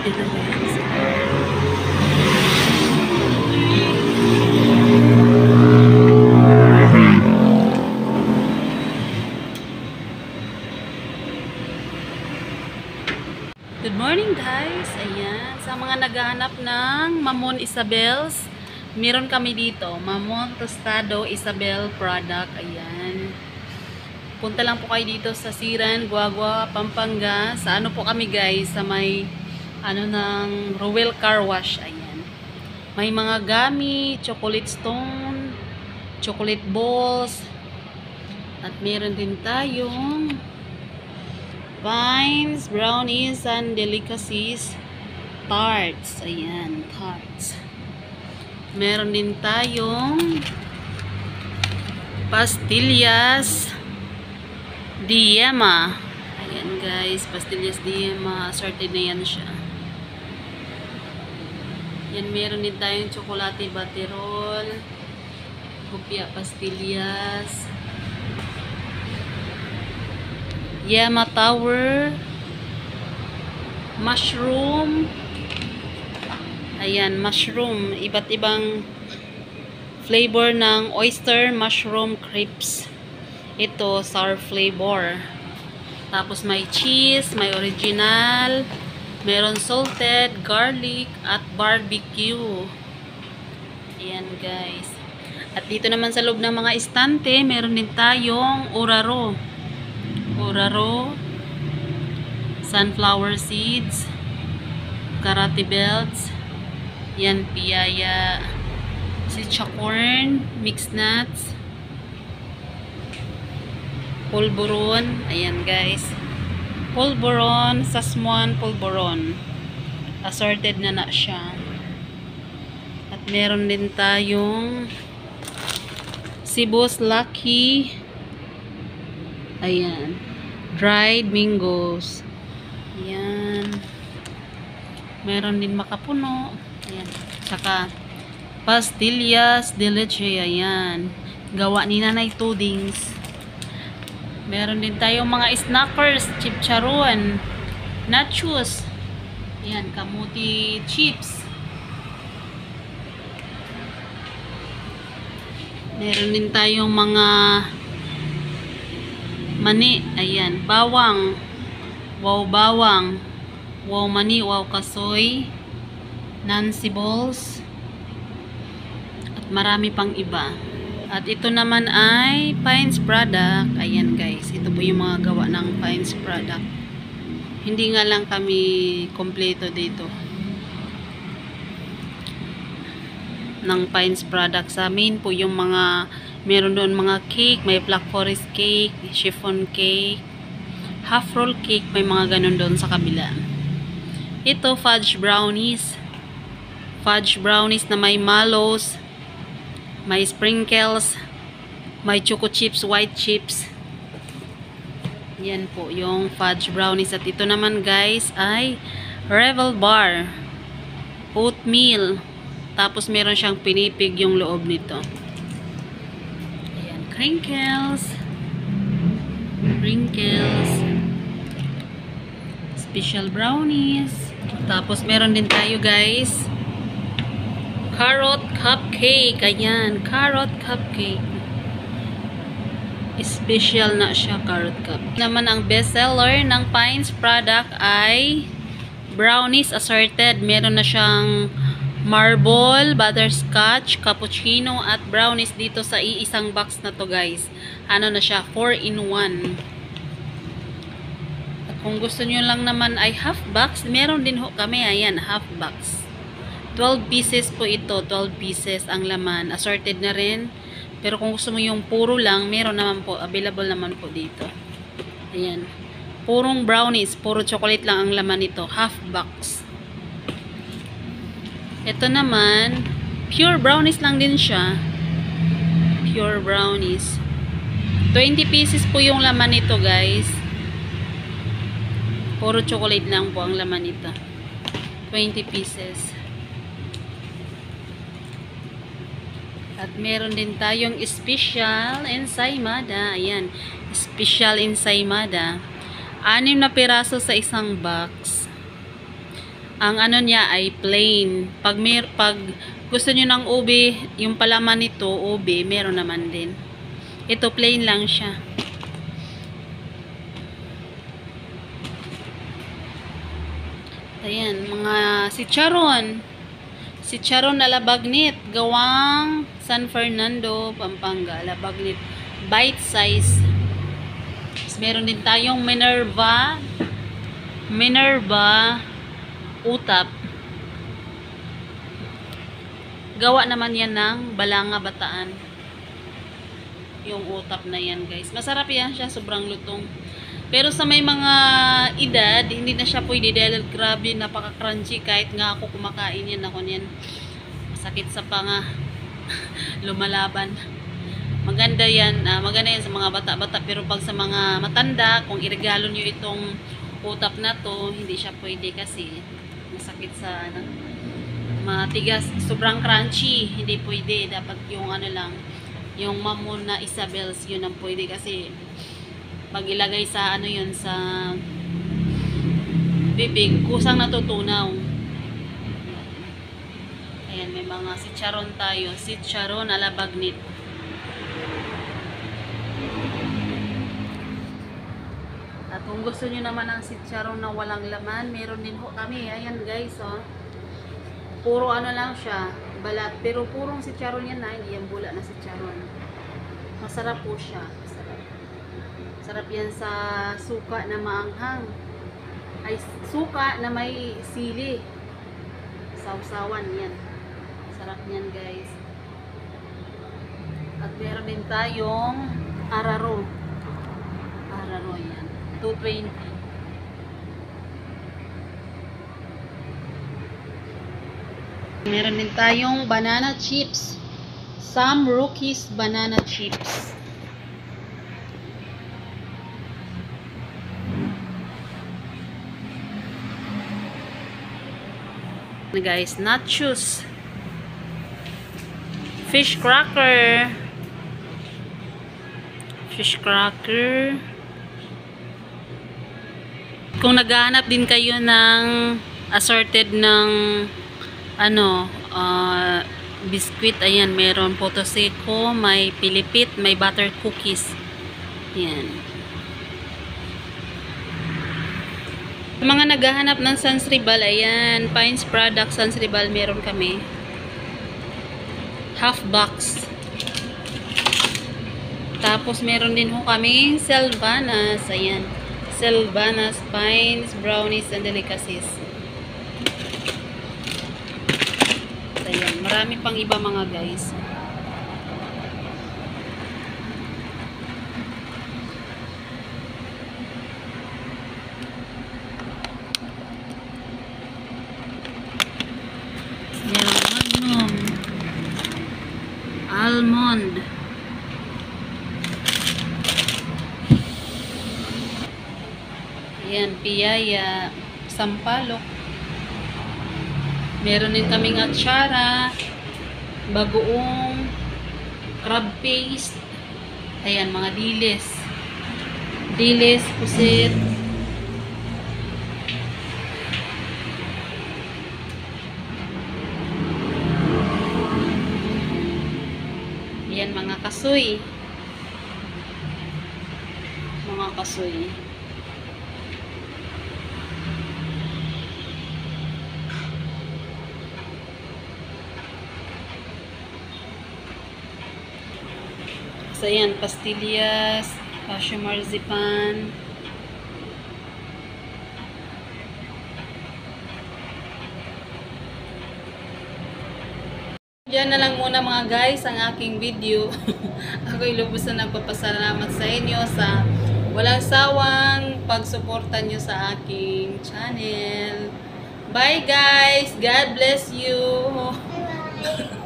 Ito guys. Good morning guys. Ayan. Sa mga naghahanap ng Mamon Isabel's, meron kami dito. Mamon Tostado Isabel product. Ayan. Punta lang po kayo dito sa Siran, Guagua, Pampanga. Sa ano po kami guys? Sa may ng Royal Car Wash. Ayan. May mga gami, chocolate stone, chocolate balls. At meron din tayong vines, brownies, and delicacies, tarts. Ayan, tarts. Meron din tayong pastillas Diema. Ayan guys, pastillas Diema. Assorted na yan siya. Yan, meron din tayong chocolate baterol, kopya pastillas, Yema Tower, mushroom. Ayan, mushroom. Iba't ibang flavor ng oyster mushroom crepes. Ito, sour flavor. Tapos may cheese, may original, meron salted, garlic, at barbecue. Ayan guys. At dito naman sa loob ng mga estante, meron din tayong oraro. Oraro, sunflower seeds, karate belts, yan, piyaya, sichacorn, mixed nuts, pulburon. Ayan guys, pulburon, sasmuan, pulburon. Assorted na siya. At meron din tayong Cebu's Lucky. Ayan, dried mangoes. Ayan. Meron din makapuno. Ayan. Saka pastillas de leche. Ayan. Gawa ni Nanay Tudings. Meron din tayong mga snackers, chipcharon, nachos. Ayan, kamuti chips. Meron din tayong mga mani. Ayan, bawang, wow mani, wow kasoy, Nancy balls, at marami pang iba. At ito naman ay Pines product. Ayan guys, ito po yung mga gawa ng Pines product. Hindi nga lang kami kompleto dito ng Pines product. Sa amin po yung mga meron doon mga cake, may Black Forest cake, chiffon cake, half roll cake, may mga ganun doon sa kabila. Ito, fudge brownies. Fudge brownies na may mallows, may sprinkles, may choco chips, white chips. Yan po yung fudge brownies. At ito naman guys ay Revel bar, oatmeal. Tapos meron siyang pinipig yung loob nito. Crinkles, special brownies. Tapos meron din tayo guys, carrot cupcake. Ayan, carrot cupcake. Special na siya, carrot cup. Naman ang best seller ng Pines product ay brownies assorted. Meron na siyang marble, butterscotch, cappuccino, at brownies dito sa iisang box na to guys. Ano na siya, 4-in-1. At kung gusto nyo lang naman ay half box, meron din ho kami. Ayan, half box. 12 pieces po ito, 12 pieces ang laman. Assorted na rin. Pero kung gusto mo yung puro lang, meron naman po, available naman po dito. Ayan. Purong brownies, puro chocolate lang ang laman nito, half box. Ito naman, pure brownies lang din siya. Pure brownies. 20 pieces po yung laman nito guys. Puro chocolate lang po ang laman nito. 20 pieces. At meron din tayong special ensaymada. Ayan, special ensaymada. 6 na piraso sa isang box. Ang ano niya ay plain. Pag gusto niyo ng ube, yung palaman nito, ube, meron naman din. Ito plain lang siya. Ayan, mga chicharon. Chicharon na labagnit, gawang San Fernando, Pampanga. Labagnit, bite size. Meron din tayong Minerva utap. Gawa naman yan ng Balanga Bataan. Yung utap na yan, guys. Masarap yan siya, sobrang lutong. Pero sa may mga edad, hindi na siya pwede dahil grabe, napaka-crunchy. Kahit nga ako kumakain yan, ako niyan. Masakit sa panga. Lumalaban. Maganda yan sa mga bata-bata. Pero pag sa mga matanda, kung iregalo nyo itong utap na to, hindi siya pwede kasi masakit sa matigas, sobrang crunchy, hindi pwede. Dapat yung ano lang, yung mamon na Isabel's, yun ang pwede kasi pag ilagay sa ano yun sa bibig, kusang natutunaw. Ayan, may mga chicharon tayo, chicharon ala bagnit. At kung gusto nyo naman ng chicharon na walang laman, meron din ho kami. Ayan guys, oh. Puro ano lang siya, balat. Pero purong chicharon yan na, hindi yan bula na chicharon. Masarap po siya. Masarap. Sarap yan sa suka na maanghang. Ay, suka na may sili. Sausawan yan. Sarap yan guys. At meron din tayong araro. Araro yan. 220. Meron din tayong banana chips. Some Rookies banana chips. Guys, nachos. Fish cracker. Fish cracker. Kung naghahanap din kayo ng assorted ng biscuit, ayan, meron Potoseko, may Pilipit, may butter cookies. Ayan. Mga naghahanap ng Sansribal, ayan, Pines product Sansribal, meron kami. Half box. Tapos meron din ho kami Selvanas, ayan. Selvanas, Pines, Brownies, and Delicacies. Ayan, marami pang iba mga guys. Meron Magnum, Almond, ayan, Piyaya, Sampalok. Meron din kaming atsara, bagoong, crab paste, ayan, mga dilis. Dilis, pusit. Ayan, mga kasoy. Mga kasoy. So, ayan, pastillas, cashew marzipan. Diyan na lang muna mga guys ang aking video. Ako'y lubos na nagpapasalamat sa inyo sa walang sawang pagsuporta nyo sa aking channel. Bye guys! God bless you! Bye-bye.